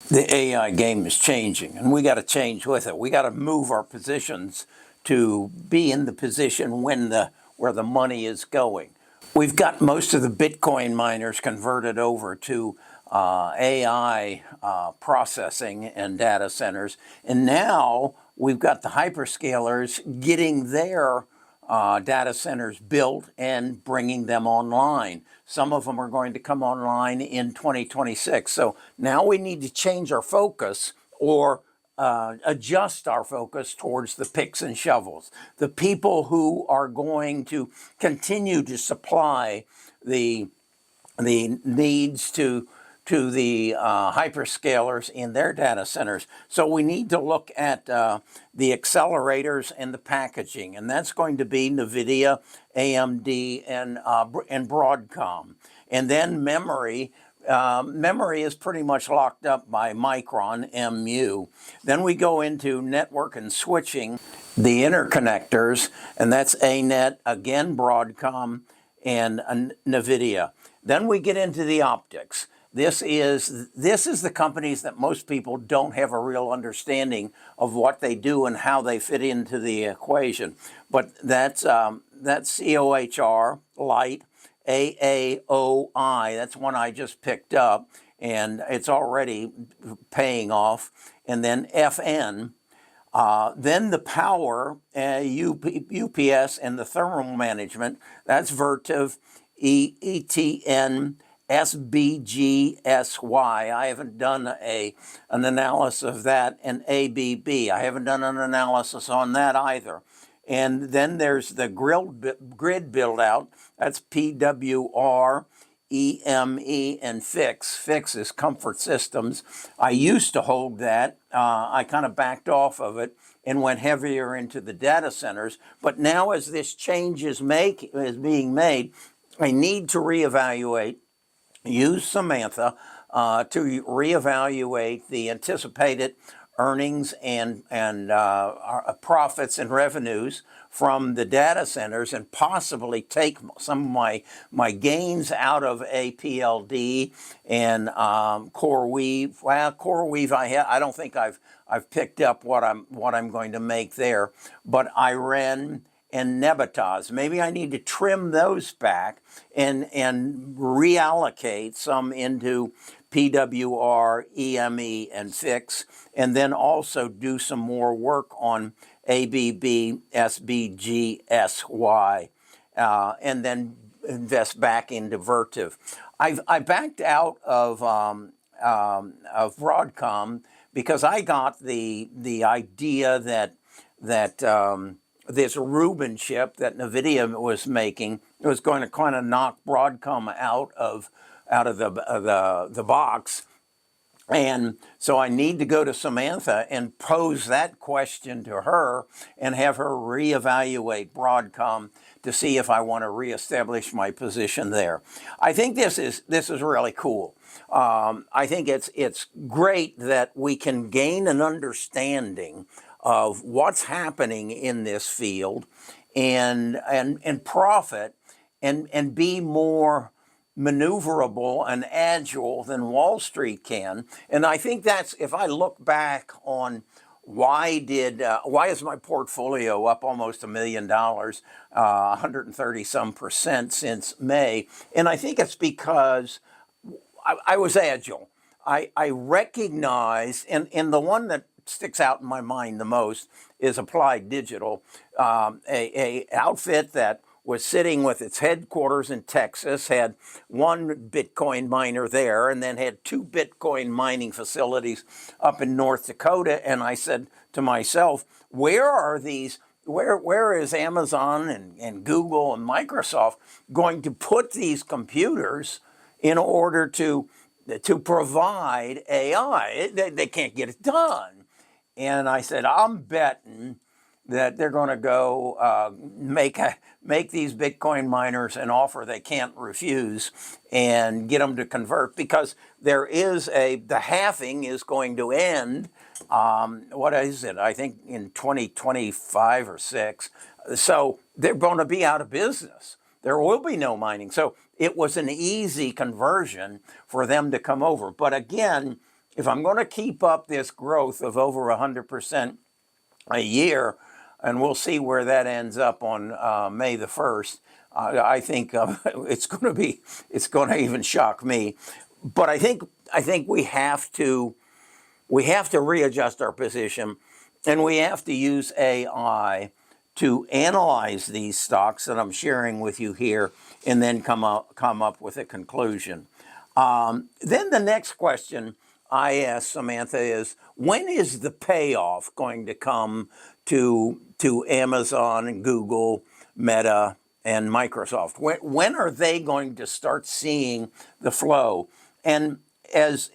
The AI game is changing, and we got to change with it. We got to move our positions to be in the position where the money is going. We've got most of the Bitcoin miners converted over to AI processing and data centers, and now we've got the hyperscalers getting their data centers built and bringing them online. Some of them are going to come online in 2026. So now we need to change our focus or adjust our focus towards the picks and shovels, the people who are going to continue to supply the needs to the hyperscalers in their data centers. So we need to look at the accelerators and the packaging, and that's going to be NVIDIA, AMD, and Broadcom. And then memory. Memory is pretty much locked up by Micron, MU. Then we go into network and switching, the interconnectors, and that's ANET, again Broadcom, and NVIDIA. Then we get into the optics. This is the companies that most people don't have a real understanding of what they do and how they fit into the equation. But that's COHR, Light, AAOI, that's one I just picked up, and it's already paying off. And then FN, then the power, UPS, and the thermal management, that's Vertiv, ETN, SBGSY. I haven't done an analysis of that, and ABB. I haven't done an analysis on that either. And then there's the grid build out. That's PWR, EME, and FIX. FIX is Comfort Systems. I used to hold that. I kind of backed off of it and went heavier into the data centers. But now as this change is being made, I need to reevaluate, use Samantha to reevaluate the anticipated earnings and profits and revenues from the data centers, and possibly take some of my gains out of APLD and CoreWeave. Well, CoreWeave I don't think I've picked up what I'm going to make there, but IREN and Nebitas, maybe I need to trim those back and reallocate some into PWR, EME, and FIX, and then also do some more work on ABB, SBGSY, and then invest back into Vertiv. I backed out of Broadcom because I got the idea that this Rubin chip that NVIDIA was making was going to kind of knock Broadcom out of the box. And so I need to go to Samantha and pose that question to her and have her reevaluate Broadcom to see if I want to reestablish my position there. I think this is really cool. I think it's great that we can gain an understanding of what's happening in this field and profit and be more maneuverable and agile than Wall Street can. And I think that's, if I look back on why is my portfolio up almost $1 million, 130 some percent since May? And I think it's because I was agile. I recognize, and the one that sticks out in my mind the most is Applied Digital, a outfit that was sitting with its headquarters in Texas, had one Bitcoin miner there, and then had two Bitcoin mining facilities up in North Dakota. And I said to myself, where are these? Where is Amazon and Google and Microsoft going to put these computers in order to provide AI? They can't get it done. And I said, I'm betting that they're going to go make these Bitcoin miners an offer they can't refuse and get them to convert, because the halving is going to end. What is it? I think in 2025 or 6. So they're going to be out of business. There will be no mining. So it was an easy conversion for them to come over. But again, if I'm going to keep up this growth of over 100% a year, and we'll see where that ends up on May the 1st. I think it's going to even shock me. But I think we have to readjust our position, and we have to use AI to analyze these stocks that I'm sharing with you here, and then come up with a conclusion. Then the next question I ask Samantha is, when is the payoff going to come to Amazon and Google, Meta, and Microsoft? When are they going to start seeing the flow? And as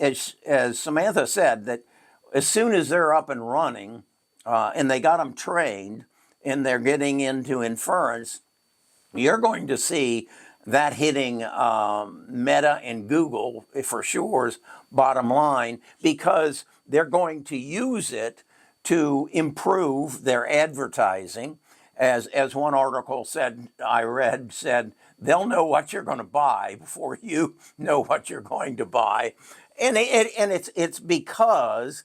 Samantha said, that as soon as they're up and running, and they got them trained, and they're getting into inference, you're going to see that hitting Meta and Google for sure's bottom line, because they're going to use it to improve their advertising. As one article said, said, they'll know what you're going to buy before you know what you're going to buy. And it's because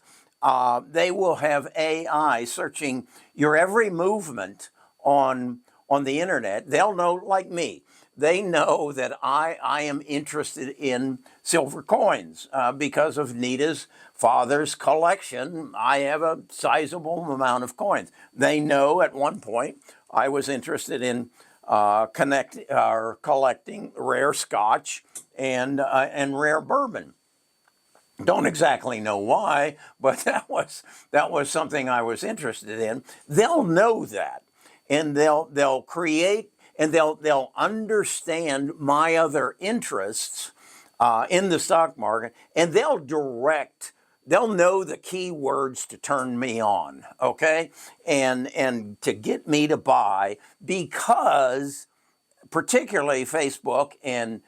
they will have AI searching your every movement on the internet. They'll know, like me, they know that I am interested in silver coins because of Nita's father's collection. I have a sizable amount of coins. They know at one point I was interested in collecting rare Scotch and rare bourbon. Don't exactly know why, but that was something I was interested in. They'll know that, and they'll create, and they'll understand my other interests in the stock market, and they'll know the key words to turn me on, okay, and to get me to buy, because particularly Facebook and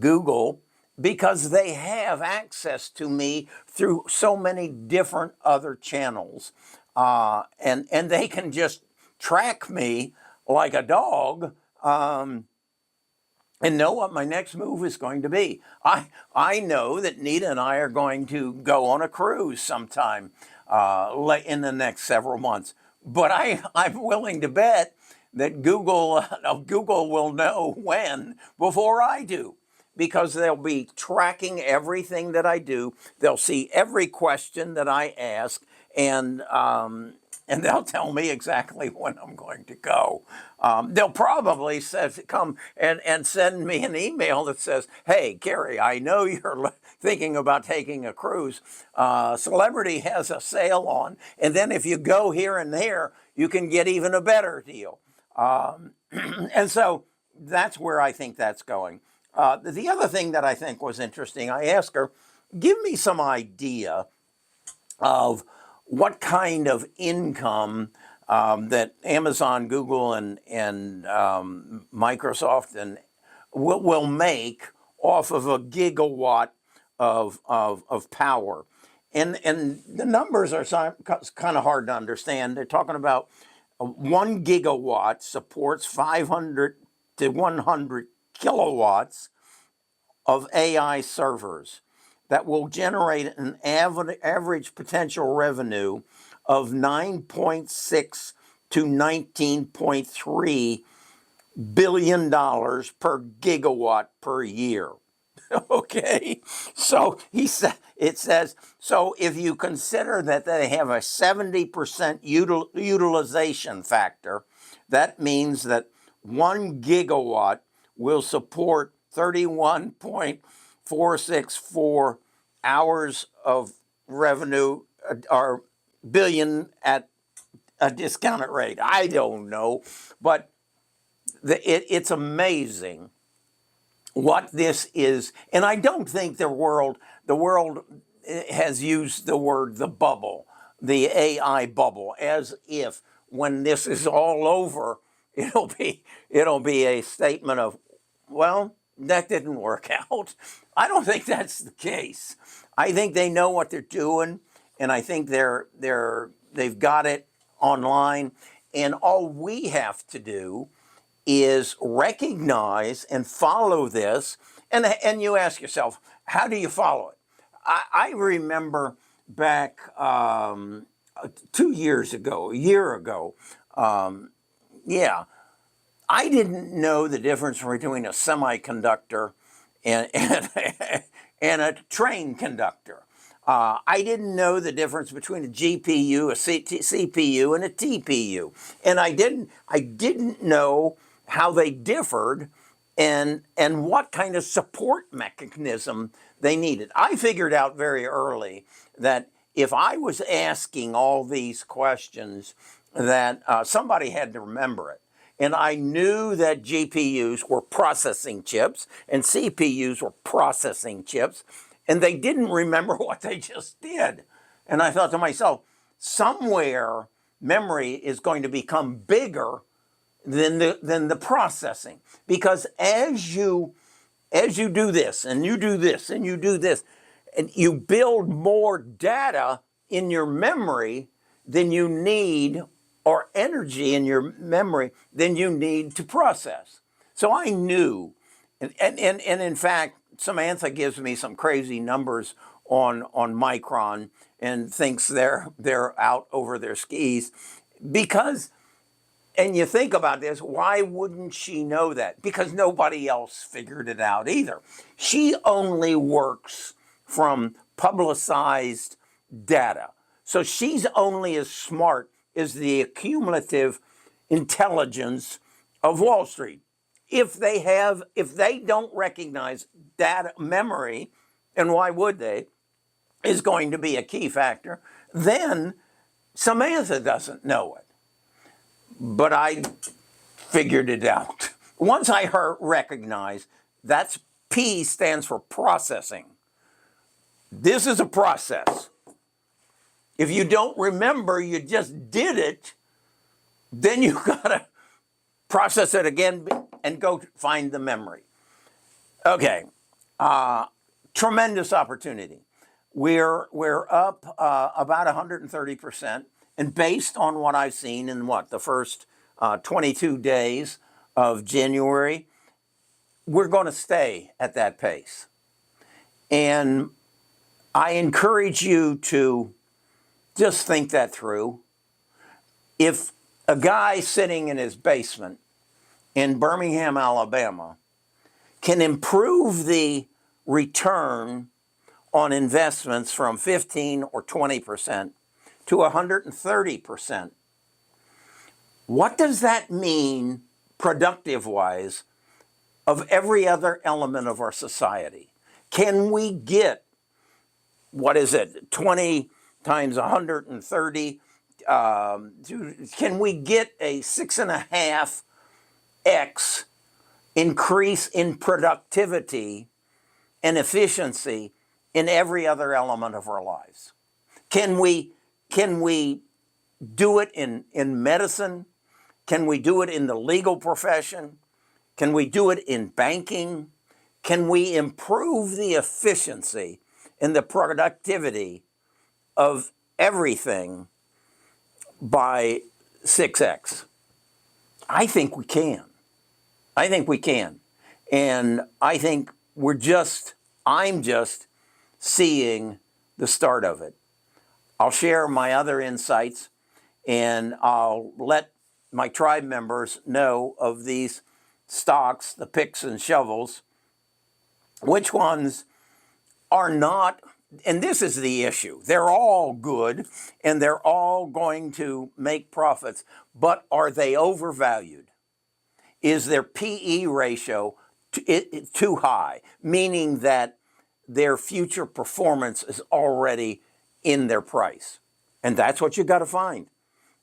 Google, because they have access to me through so many different other channels, and they can just track me like a dog, and know what my next move is going to be. I know that Nita and I are going to go on a cruise sometime in the next several months, but I'm willing to bet that Google will know when before I do, because they'll be tracking everything that I do. They'll see every question that I ask, and they'll tell me exactly when I'm going to go. They'll probably come and send me an email that says, "Hey, Kerry, I know you're thinking about taking a cruise. Celebrity has a sale on, and then if you go here and there, you can get even a better deal." And so that's where I think that's going. The other thing that I think was interesting, I asked her, give me some idea of what kind of income that Amazon, Google, and Microsoft and will make off of a gigawatt of power. And the numbers are kind of hard to understand. They're talking about 1 gigawatt supports 500 to 100 kilowatts of AI servers that will generate an average potential revenue of $9.6 to $19.3 billion per gigawatt per year. Okay, so it says, so if you consider that they have a 70% utilization factor, that means that 1 gigawatt will support 31.464 hours of revenue, or billion at a discounted rate. I don't know, but it's amazing what this is. And I don't think the world has used the word the bubble, the AI bubble, as if when this is all over, it'll be a statement of, well, that didn't work out. I don't think that's the case. I think they know what they're doing, and I think they've got it online, and all we have to do is recognize and follow this. And you ask yourself, how do you follow it? I remember back 2 years ago, a year ago, yeah, I didn't know the difference between a semiconductor and and a train conductor. I didn't know the difference between a GPU, a CPU, and a TPU, and I didn't know how they differed and what kind of support mechanism they needed. I figured out very early that if I was asking all these questions, that somebody had to remember it. And I knew that GPUs were processing chips and CPUs were processing chips, and they didn't remember what they just did. And I thought to myself, somewhere memory is going to become bigger than the processing, because as you do this and you do this and you do this, and you build more data in your memory than you need, or energy in your memory than you need to process. So I knew, and in fact, Samantha gives me some crazy numbers on Micron and thinks they're out over their skis because, and you think about this, why wouldn't she know that? Because nobody else figured it out either. She only works from publicized data. So she's only as smart as the accumulative intelligence of Wall Street. If they don't recognize data memory, and why would they, is going to be a key factor, then Samantha doesn't know it. But I figured it out. Once I recognized that's P stands for processing. This is a process. If you don't remember, you just did it, then you gotta process it again and go find the memory. Okay, tremendous opportunity. We're up about 130%, and based on what I've seen in the first 22 days of January, we're going to stay at that pace. And I encourage you to just think that through. If a guy sitting in his basement in Birmingham, Alabama, can improve the return on investments from 15 or 20% to 130%, what does that mean productive-wise of every other element of our society? Can we get, 20 times 130? Can we get a 6.5x increase in productivity and efficiency in every other element of our lives? Can we do it in medicine? Can we do it in the legal profession? Can we do it in banking? Can we improve the efficiency and the productivity of everything by 6x? I think we can. I think we can. And I think I'm just seeing the start of it. I'll share my other insights, and I'll let my tribe members know of these stocks, the picks and shovels, which ones are not, and this is the issue. They're all good, and they're all going to make profits, but are they overvalued? Is their PE ratio too high, meaning that their future performance is already in their price? And that's what you got to find.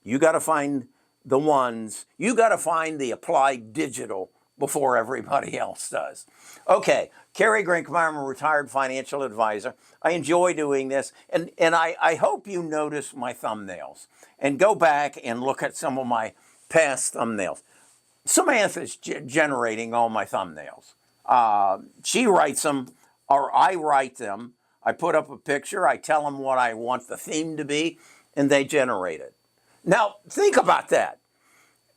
You got to find the ones, you got to find the applied digital before everybody else does. Okay, Kerry, I'm a retired financial advisor. I enjoy doing this, and I hope you notice my thumbnails and go back and look at some of my past thumbnails. Samantha's generating all my thumbnails. She writes them, or I write them. I put up a picture, I tell them what I want the theme to be, and they generate it. Now, think about that.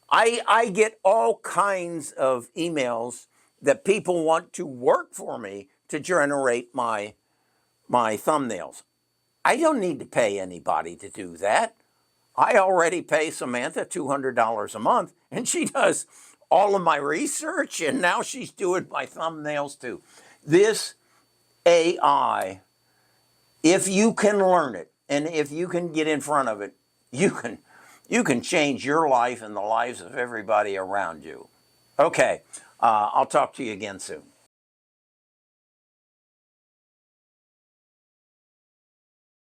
I get all kinds of emails that people want to work for me to generate my my thumbnails. I don't need to pay anybody to do that. I already pay Samantha $200 a month, and she does all of my research, and now she's doing my thumbnails too. This AI, if you can learn it, and if you can get in front of it, you can change your life and the lives of everybody around you. Okay, I'll talk to you again soon.